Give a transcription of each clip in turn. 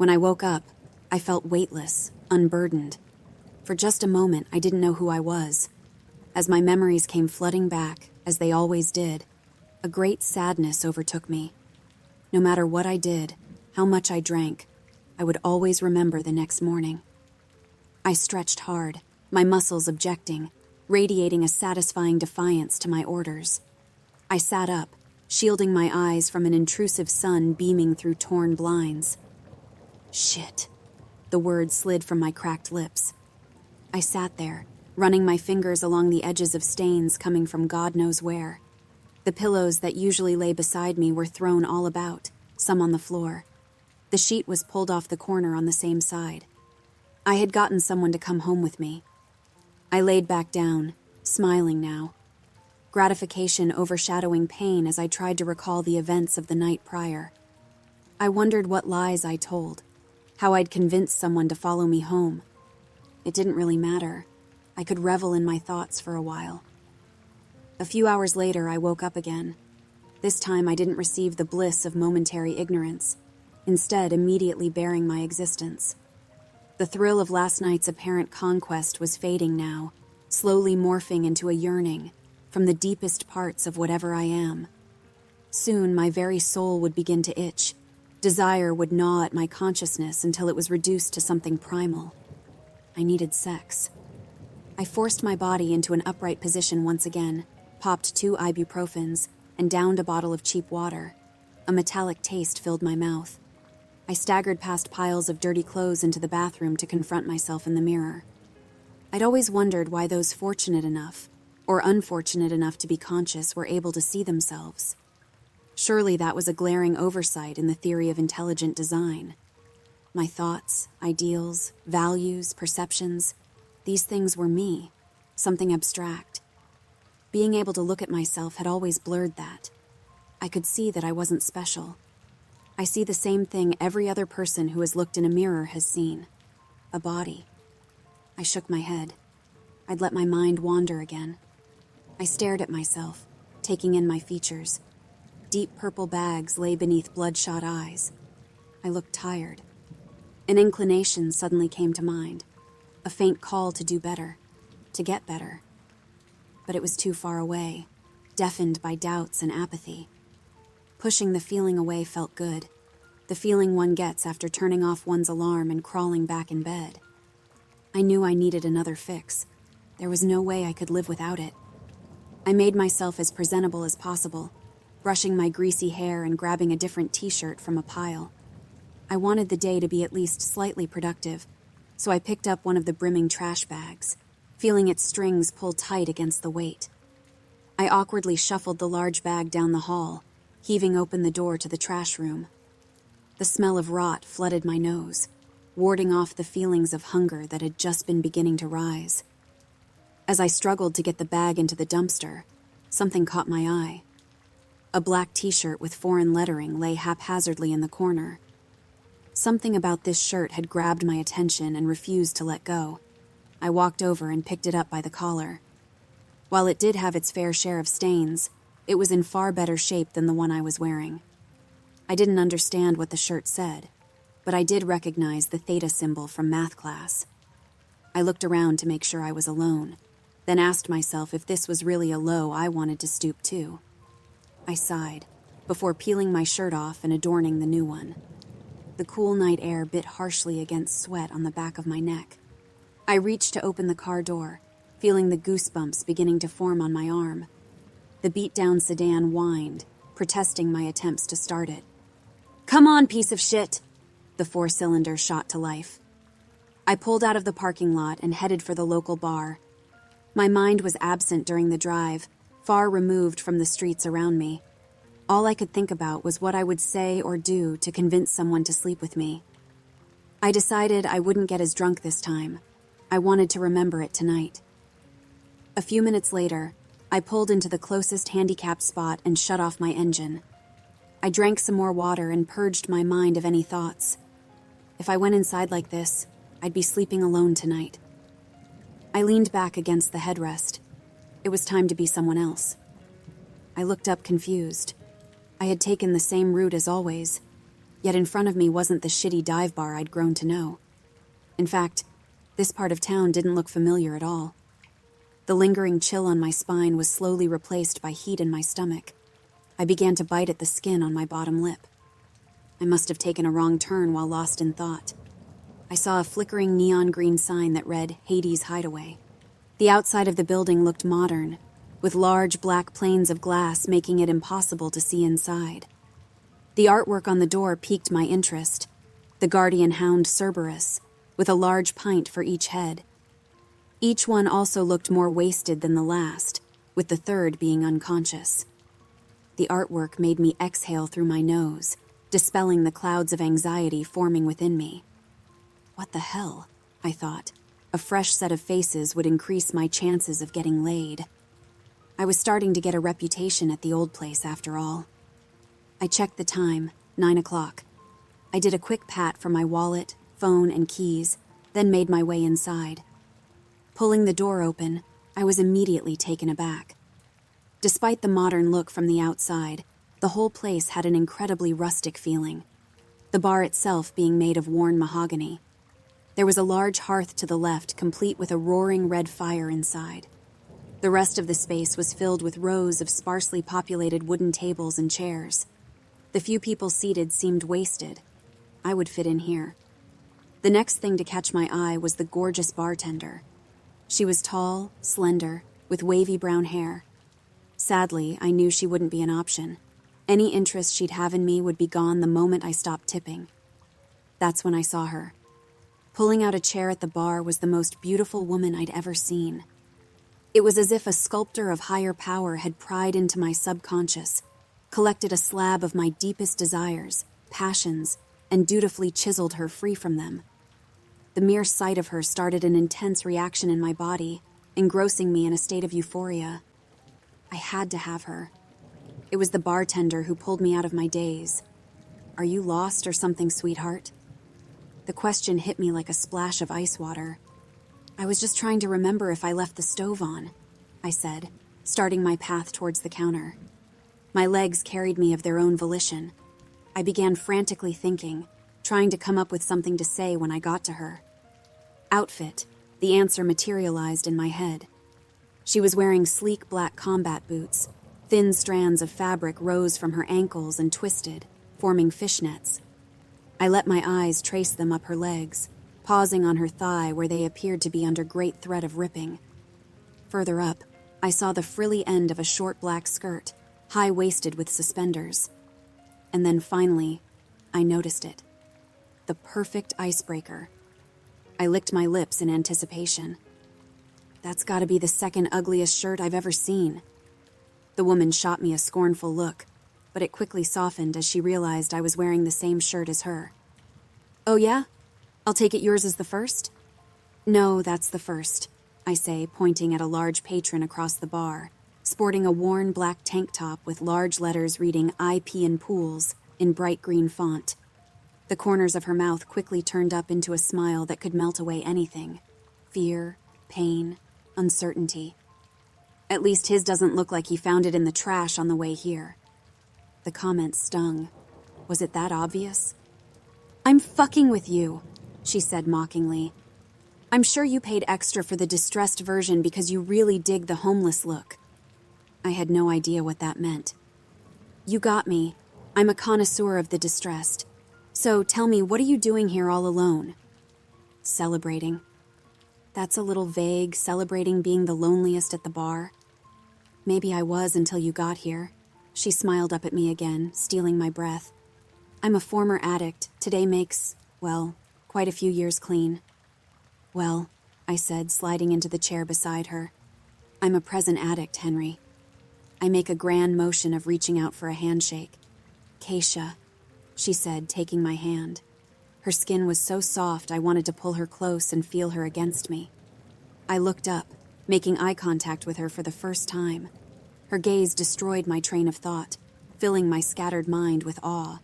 When I woke up, I felt weightless, unburdened. For just a moment, I didn't know who I was. As my memories came flooding back, as they always did, a great sadness overtook me. No matter what I did, how much I drank, I would always remember the next morning. I stretched hard, my muscles objecting, radiating a satisfying defiance to my orders. I sat up, shielding my eyes from an intrusive sun beaming through torn blinds. Shit. The words slid from my cracked lips. I sat there, running my fingers along the edges of stains coming from God knows where. The pillows that usually lay beside me were thrown all about, some on the floor. The sheet was pulled off the corner on the same side. I had gotten someone to come home with me. I laid back down, smiling now. Gratification overshadowing pain as I tried to recall the events of the night prior. I wondered what lies I told, how I'd convinced someone to follow me home. It didn't really matter. I could revel in my thoughts for a while. A few hours later, I woke up again. This time, I didn't receive the bliss of momentary ignorance, instead immediately bearing my existence. The thrill of last night's apparent conquest was fading now, slowly morphing into a yearning from the deepest parts of whatever I am. Soon, my very soul would begin to itch. Desire would gnaw at my consciousness until it was reduced to something primal. I needed sex. I forced my body into an upright position once again, popped 2 ibuprofens, and downed a bottle of cheap water. A metallic taste filled my mouth. I staggered past piles of dirty clothes into the bathroom to confront myself in the mirror. I'd always wondered why those fortunate enough, or unfortunate enough to be conscious, were able to see themselves. Surely that was a glaring oversight in the theory of intelligent design. My thoughts, ideals, values, perceptions, these things were me, something abstract. Being able to look at myself had always blurred that. I could see that I wasn't special. I see the same thing every other person who has looked in a mirror has seen. A body. I shook my head. I'd let my mind wander again. I stared at myself, taking in my features. Deep purple bags lay beneath bloodshot eyes. I looked tired. An inclination suddenly came to mind. A faint call to do better, to get better. But it was too far away, deafened by doubts and apathy. Pushing the feeling away felt good, the feeling one gets after turning off one's alarm and crawling back in bed. I knew I needed another fix. There was no way I could live without it. I made myself as presentable as possible, brushing my greasy hair and grabbing a different t-shirt from a pile. I wanted the day to be at least slightly productive, so I picked up one of the brimming trash bags, feeling its strings pull tight against the weight. I awkwardly shuffled the large bag down the hall, heaving open the door to the trash room. The smell of rot flooded my nose, warding off the feelings of hunger that had just been beginning to rise. As I struggled to get the bag into the dumpster, something caught my eye. A black t-shirt with foreign lettering lay haphazardly in the corner. Something about this shirt had grabbed my attention and refused to let go. I walked over and picked it up by the collar. While it did have its fair share of stains, it was in far better shape than the one I was wearing. I didn't understand what the shirt said, but I did recognize the theta symbol from math class. I looked around to make sure I was alone, then asked myself if this was really a low I wanted to stoop to. I sighed, before peeling my shirt off and adorning the new one. The cool night air bit harshly against sweat on the back of my neck. I reached to open the car door, feeling the goosebumps beginning to form on my arm. The beat-down sedan whined, protesting my attempts to start it. "Come on, piece of shit!" The 4-cylinder shot to life. I pulled out of the parking lot and headed for the local bar. My mind was absent during the drive, far removed from the streets around me. All I could think about was what I would say or do to convince someone to sleep with me. I decided I wouldn't get as drunk this time. I wanted to remember it tonight. A few minutes later, I pulled into the closest handicapped spot and shut off my engine. I drank some more water and purged my mind of any thoughts. If I went inside like this, I'd be sleeping alone tonight. I leaned back against the headrest. It was time to be someone else. I looked up confused. I had taken the same route as always. Yet in front of me wasn't the shitty dive bar I'd grown to know. In fact, this part of town didn't look familiar at all. The lingering chill on my spine was slowly replaced by heat in my stomach. I began to bite at the skin on my bottom lip. I must have taken a wrong turn while lost in thought. I saw a flickering neon green sign that read Hades Hideaway. The outside of the building looked modern, with large black planes of glass making it impossible to see inside. The artwork on the door piqued my interest. The guardian hound Cerberus, with a large pint for each head. Each one also looked more wasted than the last, with the third being unconscious. The artwork made me exhale through my nose, dispelling the clouds of anxiety forming within me. What the hell? I thought. A fresh set of faces would increase my chances of getting laid. I was starting to get a reputation at the old place after all. I checked the time, 9 o'clock. I did a quick pat for my wallet, phone, and keys, then made my way inside. Pulling the door open, I was immediately taken aback. Despite the modern look from the outside, the whole place had an incredibly rustic feeling, the bar itself being made of worn mahogany. There was a large hearth to the left, complete with a roaring red fire inside. The rest of the space was filled with rows of sparsely populated wooden tables and chairs. The few people seated seemed wasted. I would fit in here. The next thing to catch my eye was the gorgeous bartender. She was tall, slender, with wavy brown hair. Sadly, I knew she wouldn't be an option. Any interest she'd have in me would be gone the moment I stopped tipping. That's when I saw her. Pulling out a chair at the bar was the most beautiful woman I'd ever seen. It was as if a sculptor of higher power had pried into my subconscious, collected a slab of my deepest desires, passions, and dutifully chiseled her free from them. The mere sight of her started an intense reaction in my body, engrossing me in a state of euphoria. I had to have her. It was the bartender who pulled me out of my daze. "Are you lost or something, sweetheart?" The question hit me like a splash of ice water. "I was just trying to remember if I left the stove on," I said, starting my path towards the counter. My legs carried me of their own volition. I began frantically thinking, trying to come up with something to say when I got to her. Outfit, the answer materialized in my head. She was wearing sleek black combat boots. Thin strands of fabric rose from her ankles and twisted, forming fishnets. I let my eyes trace them up her legs, pausing on her thigh where they appeared to be under great threat of ripping. Further up, I saw the frilly end of a short black skirt, high-waisted with suspenders. And then finally, I noticed it. The perfect icebreaker. I licked my lips in anticipation. "That's gotta be the second ugliest shirt I've ever seen." The woman shot me a scornful look, but it quickly softened as she realized I was wearing the same shirt as her. "Oh yeah? I'll take it yours is the first?" "No, that's the first," I say, pointing at a large patron across the bar, sporting a worn black tank top with large letters reading IP in Pools in bright green font. The corners of her mouth quickly turned up into a smile that could melt away anything. Fear, pain, uncertainty. At least his doesn't look like he found it in the trash on the way here. The comment stung. Was it that obvious? "I'm fucking with you," she said mockingly. "I'm sure you paid extra for the distressed version because you really dig the homeless look." I had no idea what that meant. "You got me. I'm a connoisseur of the distressed. So tell me, what are you doing here all alone?" "Celebrating." That's a little vague, celebrating being the loneliest at the bar. "Maybe I was until you got here." She smiled up at me again, stealing my breath. "I'm a former addict. Today makes, well, quite a few years clean." "Well," I said, sliding into the chair beside her, "I'm a present addict, Henry." I make a grand motion of reaching out for a handshake. "Keisha," she said, taking my hand. Her skin was so soft I wanted to pull her close and feel her against me. I looked up, making eye contact with her for the first time. Her gaze destroyed my train of thought, filling my scattered mind with awe.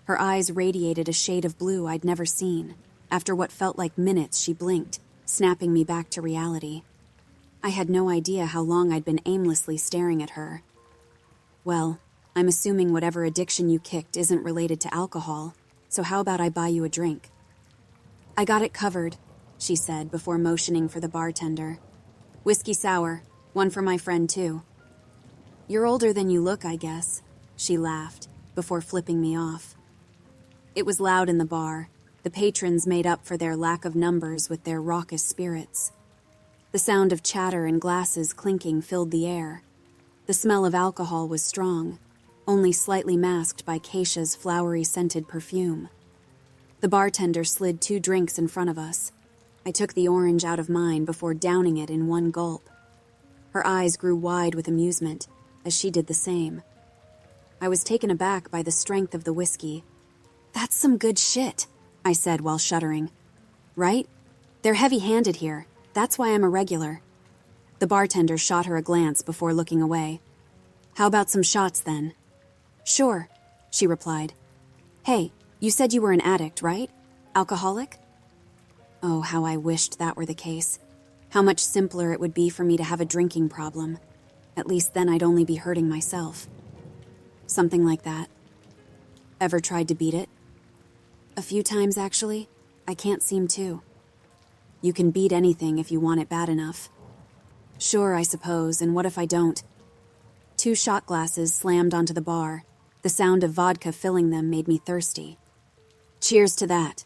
Her eyes radiated a shade of blue I'd never seen. After what felt like minutes, she blinked, snapping me back to reality. I had no idea how long I'd been aimlessly staring at her. "Well, I'm assuming whatever addiction you kicked isn't related to alcohol," so how about I buy you a drink? I got it covered, she said before motioning for the bartender. Whiskey sour, one for my friend too. You're older than you look, I guess, she laughed before flipping me off. It was loud in the bar. The patrons made up for their lack of numbers with their raucous spirits. The sound of chatter and glasses clinking filled the air. The smell of alcohol was strong, only slightly masked by Keisha's flowery-scented perfume. The bartender slid 2 drinks in front of us. I took the orange out of mine before downing it in one gulp. Her eyes grew wide with amusement, as she did the same. I was taken aback by the strength of the whiskey. That's some good shit, I said while shuddering. Right? They're heavy-handed here. That's why I'm a regular. The bartender shot her a glance before looking away. How about some shots, then? Sure, she replied. Hey, you said you were an addict, right? Alcoholic? Oh, how I wished that were the case. How much simpler it would be for me to have a drinking problem. At least then I'd only be hurting myself. Something like that. Ever tried to beat it? A few times, actually. I can't seem to. You can beat anything if you want it bad enough. Sure, I suppose, and what if I don't? 2 shot glasses slammed onto the bar. The sound of vodka filling them made me thirsty. Cheers to that.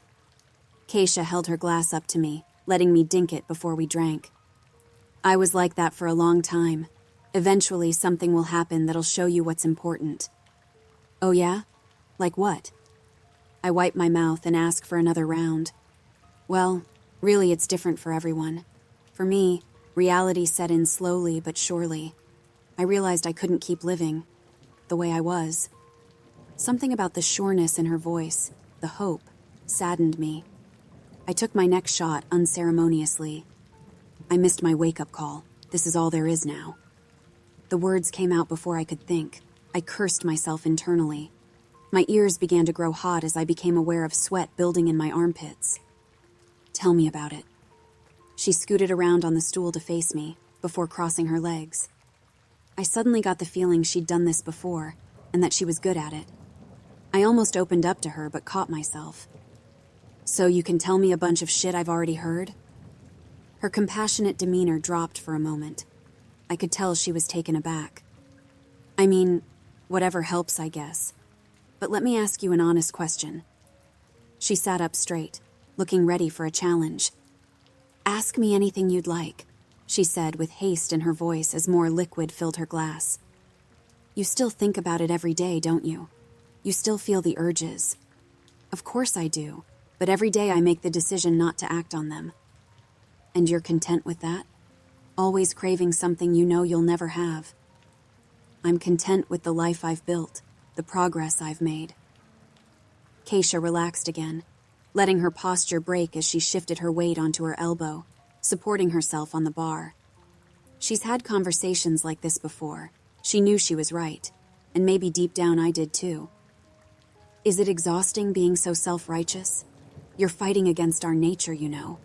Keisha held her glass up to me, letting me dink it before we drank. I was like that for a long time. Eventually, something will happen that'll show you what's important. Oh yeah? Like what? I wipe my mouth and ask for another round. Well, really it's different for everyone. For me, reality set in slowly but surely. I realized I couldn't keep living the way I was. Something about the sureness in her voice, the hope, saddened me. I took my next shot unceremoniously. I missed my wake-up call. This is all there is now. The words came out before I could think. I cursed myself internally. My ears began to grow hot as I became aware of sweat building in my armpits. Tell me about it. She scooted around on the stool to face me, before crossing her legs. I suddenly got the feeling she'd done this before, and that she was good at it. I almost opened up to her, but caught myself. So you can tell me a bunch of shit I've already heard? Her compassionate demeanor dropped for a moment. I could tell she was taken aback. I mean, whatever helps, I guess. But let me ask you an honest question. She sat up straight, looking ready for a challenge. Ask me anything you'd like, she said with haste in her voice as more liquid filled her glass. You still think about it every day, don't you? You still feel the urges. Of course I do, but every day I make the decision not to act on them. And you're content with that? Always craving something you know you'll never have. I'm content with the life I've built, the progress I've made. Keisha relaxed again, letting her posture break as she shifted her weight onto her elbow, supporting herself on the bar. She's had conversations like this before. She knew she was right, and maybe deep down I did too. Is it exhausting being so self-righteous? You're fighting against our nature, you know.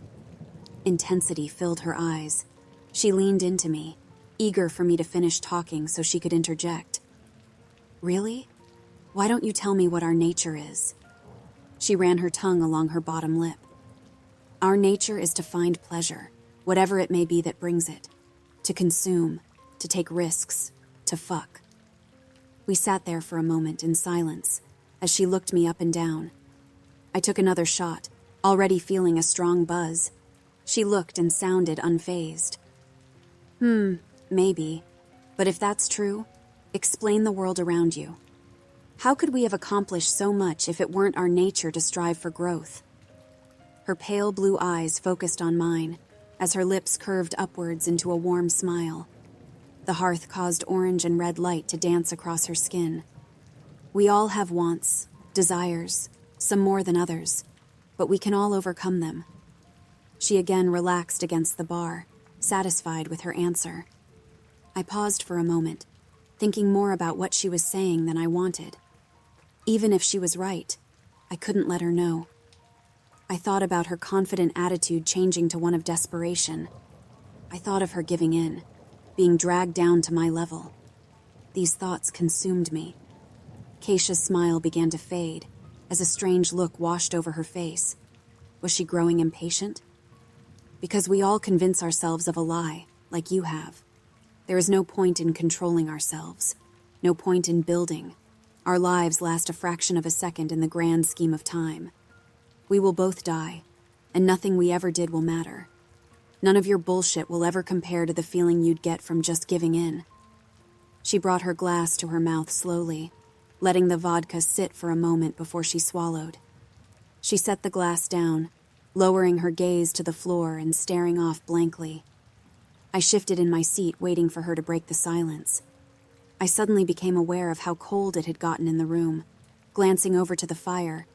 Intensity filled her eyes. She leaned into me, eager for me to finish talking so she could interject. Really? Why don't you tell me what our nature is? She ran her tongue along her bottom lip. Our nature is to find pleasure, whatever it may be that brings it. To consume, to take risks, to fuck. We sat there for a moment in silence, as she looked me up and down. I took another shot, already feeling a strong buzz. She looked and sounded unfazed. Maybe. But if that's true, explain the world around you. How could we have accomplished so much if it weren't our nature to strive for growth? Her pale blue eyes focused on mine, as her lips curved upwards into a warm smile. The hearth caused orange and red light to dance across her skin. We all have wants, desires, some more than others, but we can all overcome them. She again relaxed against the bar, satisfied with her answer. I paused for a moment, thinking more about what she was saying than I wanted. Even if she was right, I couldn't let her know. I thought about her confident attitude changing to one of desperation. I thought of her giving in, being dragged down to my level. These thoughts consumed me. Keisha's smile began to fade, as a strange look washed over her face. Was she growing impatient? Because we all convince ourselves of a lie, like you have. There is no point in controlling ourselves, no point in building. Our lives last a fraction of a second in the grand scheme of time. We will both die, and nothing we ever did will matter. None of your bullshit will ever compare to the feeling you'd get from just giving in. She brought her glass to her mouth slowly, letting the vodka sit for a moment before she swallowed. She set the glass down, lowering her gaze to the floor and staring off blankly. I shifted in my seat, waiting for her to break the silence. I suddenly became aware of how cold it had gotten in the room. Glancing over to the fire,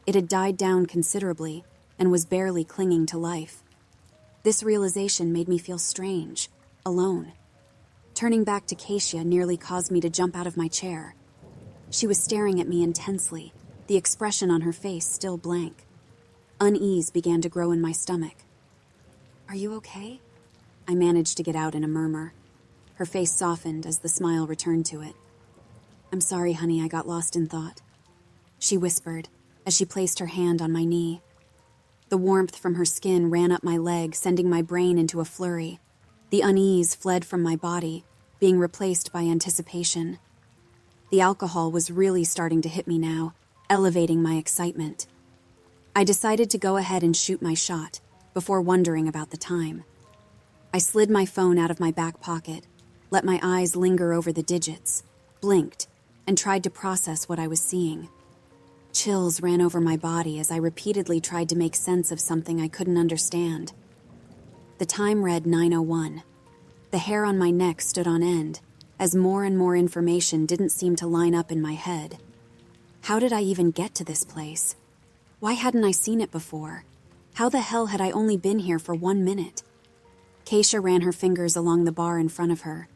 it had died down considerably and was barely clinging to life. This realization made me feel strange, alone. Turning back to Keisha nearly caused me to jump out of my chair. She was staring at me intensely, the expression on her face still blank. Unease began to grow in my stomach. "Are you okay?" I managed to get out in a murmur. Her face softened as the smile returned to it. "I'm sorry, honey, I got lost in thought," she whispered as she placed her hand on my knee. The warmth from her skin ran up my leg, sending my brain into a flurry. The unease fled from my body, being replaced by anticipation. The alcohol was really starting to hit me now, elevating my excitement. I decided to go ahead and shoot my shot, before wondering about the time. I slid my phone out of my back pocket, let my eyes linger over the digits, blinked, and tried to process what I was seeing. Chills ran over my body as I repeatedly tried to make sense of something I couldn't understand. The time read 9:01. The hair on my neck stood on end, as more and more information didn't seem to line up in my head. How did I even get to this place? Why hadn't I seen it before? How the hell had I only been here for 1 minute? Keisha ran her fingers along the bar in front of her.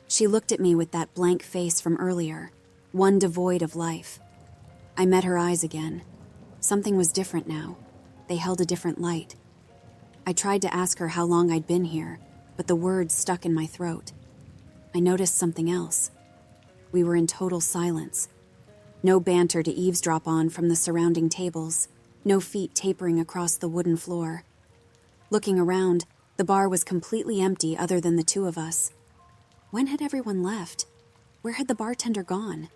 She looked at me with that blank face from earlier, one devoid of life. I met her eyes again. Something was different now. They held a different light. I tried to ask her how long I'd been here, but the words stuck in my throat. I noticed something else. We were in total silence. No banter to eavesdrop on from the surrounding tables, no feet tapering across the wooden floor. Looking around, the bar was completely empty other than the two of us. When had everyone left? Where had the bartender gone?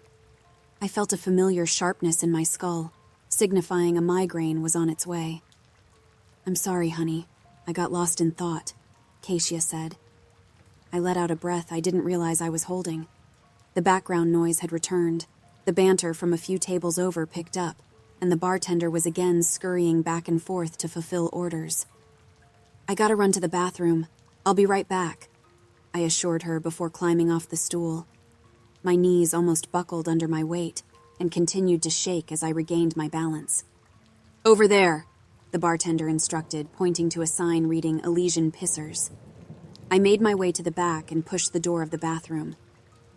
I felt a familiar sharpness in my skull, signifying a migraine was on its way. "I'm sorry, honey. I got lost in thought," Keisha said. I let out a breath I didn't realize I was holding. The background noise had returned. The banter from a few tables over picked up, and the bartender was again scurrying back and forth to fulfill orders. "I gotta run to the bathroom. I'll be right back," I assured her before climbing off the stool. My knees almost buckled under my weight and continued to shake as I regained my balance. "Over there," the bartender instructed, pointing to a sign reading Elysian Pissers. I made my way to the back and pushed the door of the bathroom.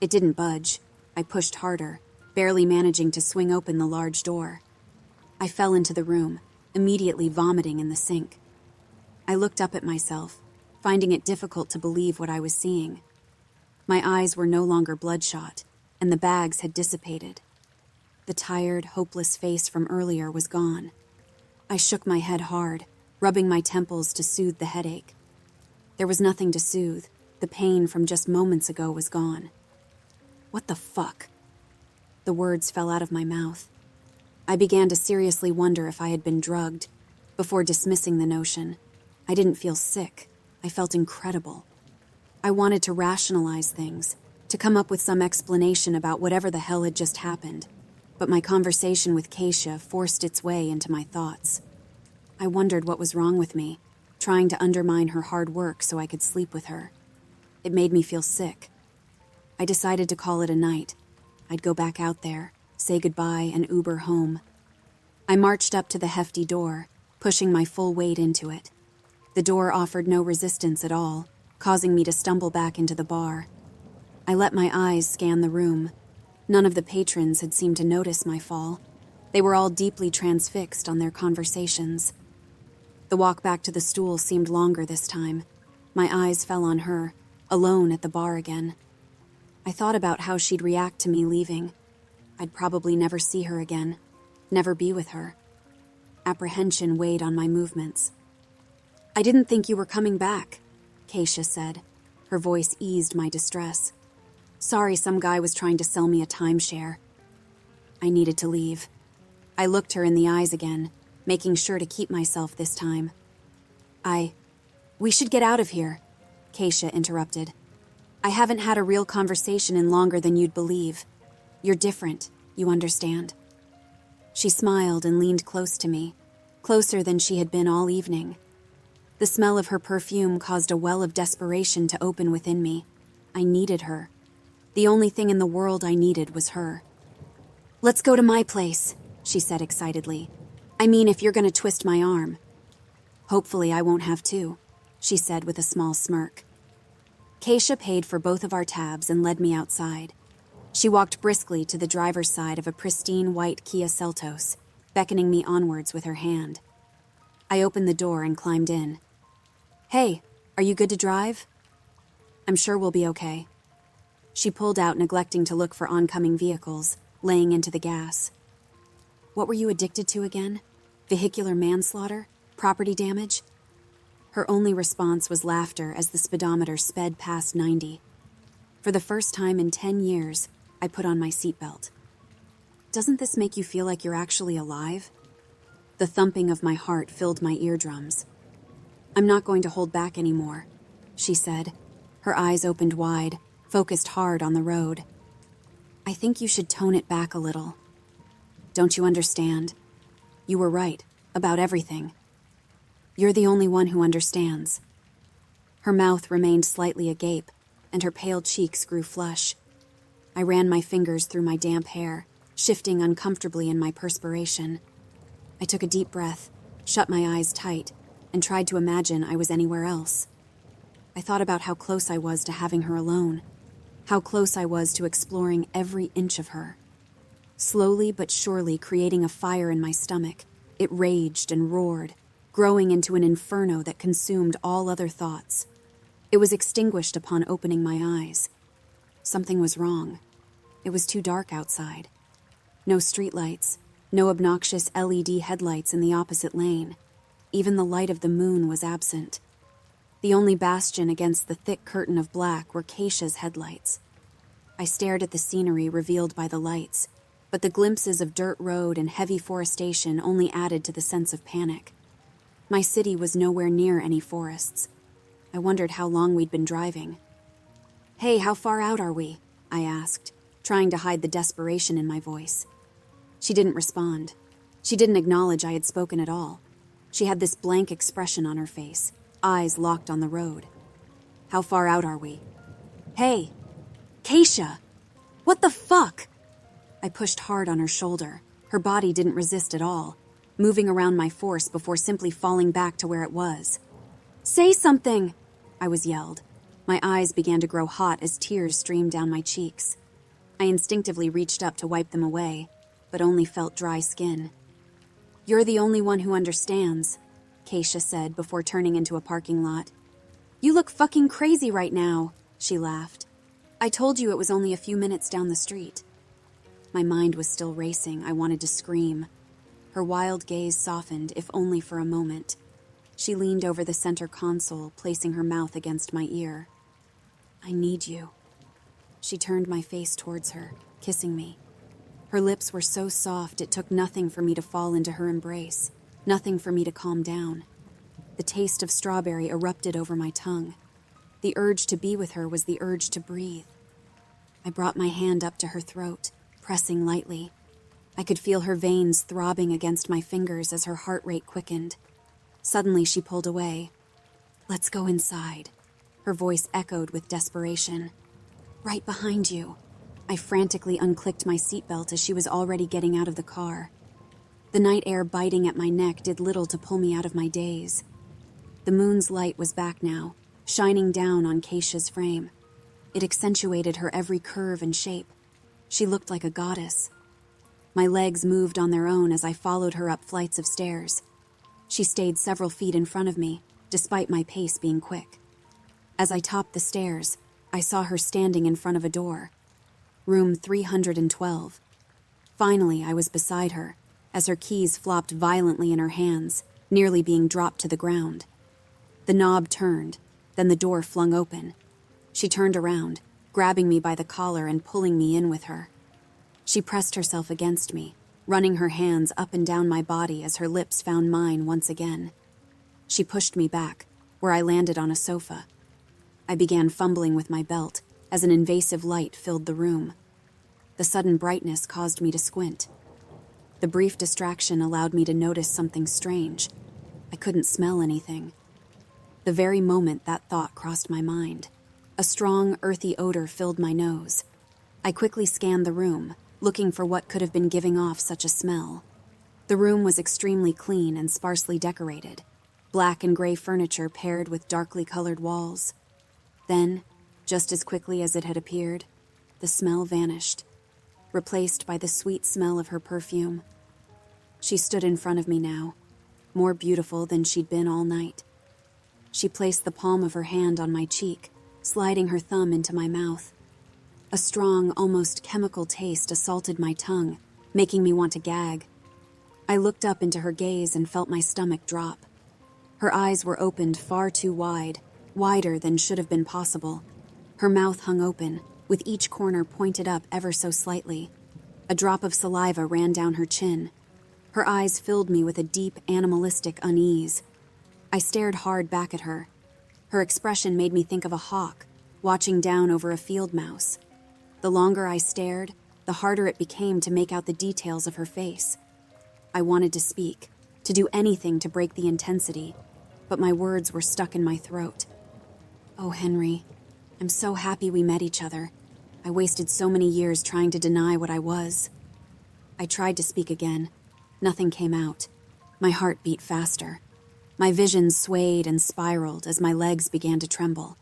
It didn't budge. I pushed harder, barely managing to swing open the large door. I fell into the room, immediately vomiting in the sink. I looked up at myself, finding it difficult to believe what I was seeing. My eyes were no longer bloodshot, and the bags had dissipated. The tired, hopeless face from earlier was gone. I shook my head hard, rubbing my temples to soothe the headache. There was nothing to soothe. The pain from just moments ago was gone. What the fuck? The words fell out of my mouth. I began to seriously wonder if I had been drugged. Before dismissing the notion, I didn't feel sick. I felt incredible. I wanted to rationalize things, to come up with some explanation about whatever the hell had just happened, but my conversation with Keisha forced its way into my thoughts. I wondered what was wrong with me, trying to undermine her hard work so I could sleep with her. It made me feel sick. I decided to call it a night. I'd go back out there, say goodbye, and Uber home. I marched up to the hefty door, pushing my full weight into it. The door offered no resistance at all, causing me to stumble back into the bar. I let my eyes scan the room. None of the patrons had seemed to notice my fall. They were all deeply transfixed on their conversations. The walk back to the stool seemed longer this time. My eyes fell on her, alone at the bar again. I thought about how she'd react to me leaving. I'd probably never see her again. never be with her. Apprehension weighed on my movements. "I didn't think you were coming back," Keisha said. Her voice eased my distress. "Sorry, some guy was trying to sell me a timeshare." I needed to leave. I looked her in the eyes again, making sure to keep myself this time. We should get out of here," Keisha interrupted. "I haven't had a real conversation in longer than you'd believe. You're different, you understand." She smiled and leaned close to me, closer than she had been all evening. The smell of her perfume caused a well of desperation to open within me. I needed her. The only thing in the world I needed was her. "Let's go to my place," she said excitedly. "I mean, if you're going to twist my arm." "Hopefully I won't have to," she said with a small smirk. Keisha paid for both of our tabs and led me outside. She walked briskly to the driver's side of a pristine white Kia Seltos, beckoning me onwards with her hand. I opened the door and climbed in. "Hey, are you good to drive?" "I'm sure we'll be okay." She pulled out, neglecting to look for oncoming vehicles, laying into the gas. "What were you addicted to again? Vehicular manslaughter? Property damage?" Her only response was laughter as the speedometer sped past 90. For the first time in 10 years, I put on my seatbelt. "Doesn't this make you feel like you're actually alive?" The thumping of my heart filled my eardrums. "I'm not going to hold back anymore," she said. Her eyes opened wide, focused hard on the road. "I think you should tone it back a little. Don't you understand? You were right, about everything. You're the only one who understands." Her mouth remained slightly agape, and her pale cheeks grew flush. I ran my fingers through my damp hair, shifting uncomfortably in my perspiration. I took a deep breath, shut my eyes tight, and tried to imagine I was anywhere else. I thought about how close I was to having her alone, how close I was to exploring every inch of her. Slowly but surely creating a fire in my stomach, it raged and roared, growing into an inferno that consumed all other thoughts. It was extinguished upon opening my eyes. Something was wrong. It was too dark outside. No streetlights, no obnoxious LED headlights in the opposite lane. Even the light of the moon was absent. The only bastion against the thick curtain of black were Keisha's headlights. I stared at the scenery revealed by the lights, but the glimpses of dirt road and heavy forestation only added to the sense of panic. My city was nowhere near any forests. I wondered how long we'd been driving. "Hey, how far out are we?" I asked, trying to hide the desperation in my voice. She didn't respond. She didn't acknowledge I had spoken at all. She had this blank expression on her face, eyes locked on the road. "How far out are we?" "Hey! Keisha! What the fuck?" I pushed hard on her shoulder. Her body didn't resist at all, moving around my force before simply falling back to where it was. "Say something!" I was yelled. My eyes began to grow hot as tears streamed down my cheeks. I instinctively reached up to wipe them away, but only felt dry skin. "You're the only one who understands," Keisha said before turning into a parking lot. "You look fucking crazy right now," she laughed. "I told you it was only a few minutes down the street." My mind was still racing. I wanted to scream. Her wild gaze softened, if only for a moment. She leaned over the center console, placing her mouth against my ear. "I need you." She turned my face towards her, kissing me. Her lips were so soft it took nothing for me to fall into her embrace, nothing for me to calm down. The taste of strawberry erupted over my tongue. The urge to be with her was the urge to breathe. I brought my hand up to her throat, pressing lightly. I could feel her veins throbbing against my fingers as her heart rate quickened. Suddenly she pulled away. "Let's go inside." Her voice echoed with desperation. "Right behind you." I frantically unclicked my seatbelt as she was already getting out of the car. The night air biting at my neck did little to pull me out of my daze. The moon's light was back now, shining down on Keisha's frame. It accentuated her every curve and shape. She looked like a goddess. My legs moved on their own as I followed her up flights of stairs. She stayed several feet in front of me, despite my pace being quick. As I topped the stairs, I saw her standing in front of a door. Room 312. Finally, I was beside her, as her keys flopped violently in her hands, nearly being dropped to the ground. The knob turned, then the door flung open. She turned around, grabbing me by the collar and pulling me in with her. She pressed herself against me, running her hands up and down my body as her lips found mine once again. She pushed me back, where I landed on a sofa. I began fumbling with my belt as an invasive light filled the room. The sudden brightness caused me to squint. The brief distraction allowed me to notice something strange. I couldn't smell anything. The very moment that thought crossed my mind, a strong, earthy odor filled my nose. I quickly scanned the room, looking for what could have been giving off such a smell. The room was extremely clean and sparsely decorated, black and gray furniture paired with darkly colored walls. Then, just as quickly as it had appeared, the smell vanished, replaced by the sweet smell of her perfume. She stood in front of me now, more beautiful than she'd been all night. She placed the palm of her hand on my cheek, sliding her thumb into my mouth. A strong, almost chemical taste assaulted my tongue, making me want to gag. I looked up into her gaze and felt my stomach drop. Her eyes were opened far too wide, wider than should have been possible. Her mouth hung open, with each corner pointed up ever so slightly. A drop of saliva ran down her chin. Her eyes filled me with a deep, animalistic unease. I stared hard back at her. Her expression made me think of a hawk, watching down over a field mouse. The longer I stared, the harder it became to make out the details of her face. I wanted to speak, to do anything to break the intensity, but my words were stuck in my throat. Oh, Henry, I'm so happy we met each other. I wasted so many years trying to deny what I was. I tried to speak again. Nothing came out. My heart beat faster. My vision swayed and spiraled as my legs began to tremble.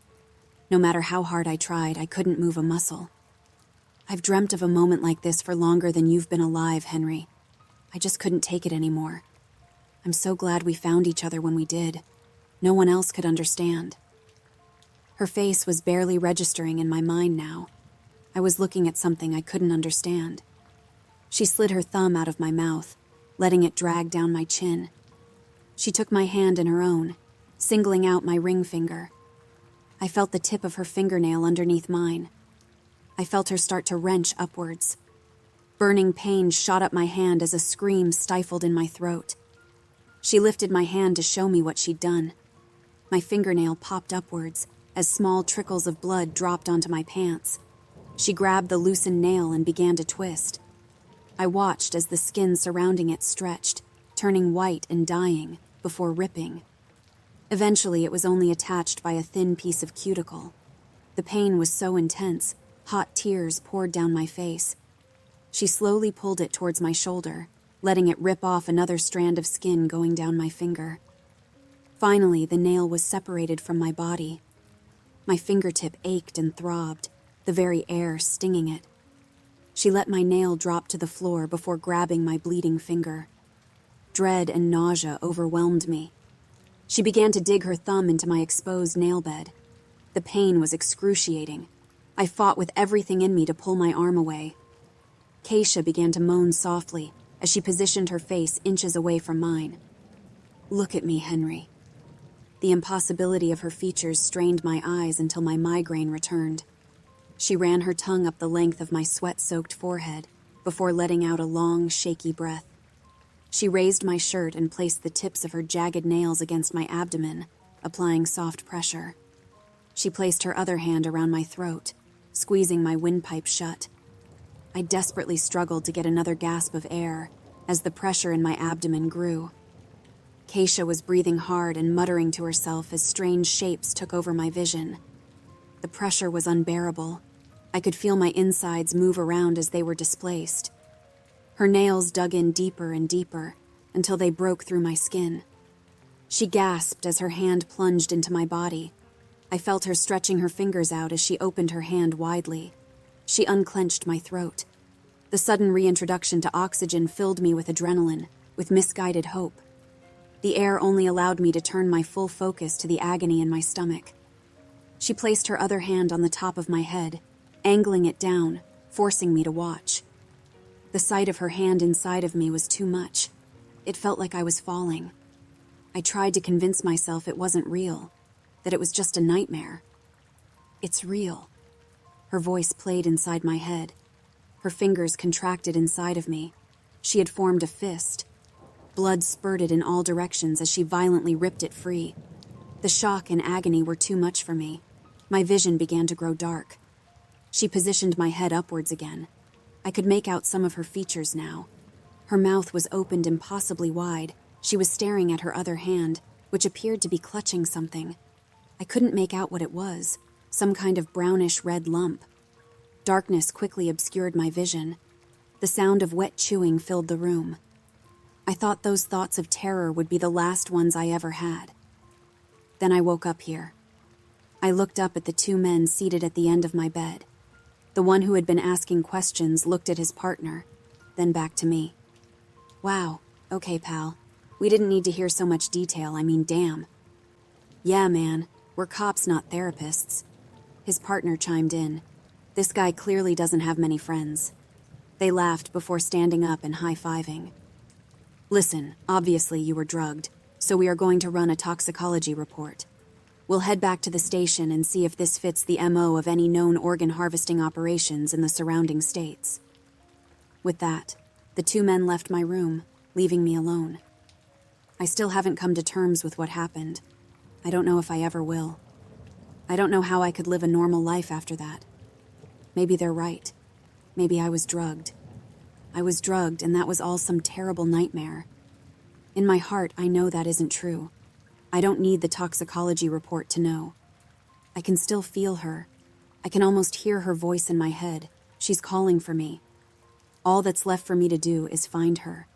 No matter how hard I tried, I couldn't move a muscle. I've dreamt of a moment like this for longer than you've been alive, Henry. I just couldn't take it anymore. I'm so glad we found each other when we did. No one else could understand. Her face was barely registering in my mind now. I was looking at something I couldn't understand. She slid her thumb out of my mouth, letting it drag down my chin. She took my hand in her own, singling out my ring finger. I felt the tip of her fingernail underneath mine. I felt her start to wrench upwards. Burning pain shot up my hand as a scream stifled in my throat. She lifted my hand to show me what she'd done. My fingernail popped upwards as small trickles of blood dropped onto my pants. She grabbed the loosened nail and began to twist. I watched as the skin surrounding it stretched, turning white and dying, before ripping. Eventually, it was only attached by a thin piece of cuticle. The pain was so intense, hot tears poured down my face. She slowly pulled it towards my shoulder, letting it rip off another strand of skin going down my finger. Finally, the nail was separated from my body. My fingertip ached and throbbed, the very air stinging it. She let my nail drop to the floor before grabbing my bleeding finger. Dread and nausea overwhelmed me. She began to dig her thumb into my exposed nail bed. The pain was excruciating. I fought with everything in me to pull my arm away. Keisha began to moan softly as she positioned her face inches away from mine. Look at me, Henry. The impossibility of her features strained my eyes until my migraine returned. She ran her tongue up the length of my sweat-soaked forehead before letting out a long, shaky breath. She raised my shirt and placed the tips of her jagged nails against my abdomen, applying soft pressure. She placed her other hand around my throat, squeezing my windpipe shut. I desperately struggled to get another gasp of air as the pressure in my abdomen grew. Keisha was breathing hard and muttering to herself as strange shapes took over my vision. The pressure was unbearable. I could feel my insides move around as they were displaced. Her nails dug in deeper and deeper until they broke through my skin. She gasped as her hand plunged into my body. I felt her stretching her fingers out as she opened her hand widely. She unclenched my throat. The sudden reintroduction to oxygen filled me with adrenaline, with misguided hope. The air only allowed me to turn my full focus to the agony in my stomach. She placed her other hand on the top of my head, angling it down, forcing me to watch. The sight of her hand inside of me was too much. It felt like I was falling. I tried to convince myself it wasn't real, that it was just a nightmare. It's real. Her voice played inside my head. Her fingers contracted inside of me. She had formed a fist. Blood spurted in all directions as she violently ripped it free. The shock and agony were too much for me. My vision began to grow dark. She positioned my head upwards again. I could make out some of her features now. Her mouth was opened impossibly wide. She was staring at her other hand, which appeared to be clutching something. I couldn't make out what it was, some kind of brownish red lump. Darkness quickly obscured my vision. The sound of wet chewing filled the room. I thought those thoughts of terror would be the last ones I ever had. Then I woke up here. I looked up at the two men seated at the end of my bed. The one who had been asking questions looked at his partner, then back to me. Wow, okay, pal. We didn't need to hear so much detail, I mean, damn. Yeah, man, we're cops, not therapists. His partner chimed in. This guy clearly doesn't have many friends. They laughed before standing up and high-fiving. Listen, obviously you were drugged, so we are going to run a toxicology report. We'll head back to the station and see if this fits the MO of any known organ harvesting operations in the surrounding states. With that, the two men left my room, leaving me alone. I still haven't come to terms with what happened. I don't know if I ever will. I don't know how I could live a normal life after that. Maybe they're right. Maybe I was drugged. I was drugged, and that was all some terrible nightmare. In my heart, I know that isn't true. I don't need the toxicology report to know. I can still feel her. I can almost hear her voice in my head. She's calling for me. All that's left for me to do is find her.